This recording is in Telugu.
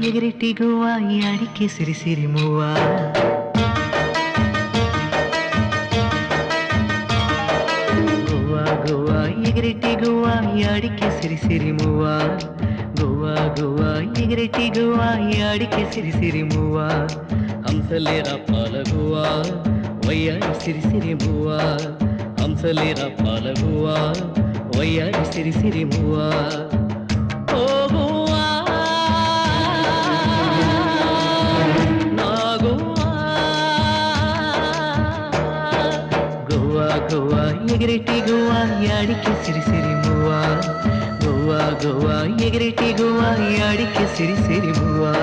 ఎగిరెట్టి గువ్వా యాడికి సిరి సిరి మువ్వా గువ్వా గువ్వా ఎగిరెట్టి గువ్వా యాడికి సిరి సిరి మువ్వా గువ్వా గువ్వా ఎగిరెట్టి గువ్వా యాడికి సిరి సిరి మువ్వా హంసలేరా పాలగువ్వా వయ్యారి సిరి సిరి మువ్వా హంసలేరా పాలగువ్వా వయ్యారి సిరి సిరి మువ్వా ఓ గువ్వా నా గువ్వా గువ్వా గువ్వా ఎగిరెట్టి గువ్వా యాడికి సిరి సిరి మువ్వా గువ్వా గువ్వా ఎగిరెట్టి గువ్వా యాడికి సిరి సిరి మువ్వా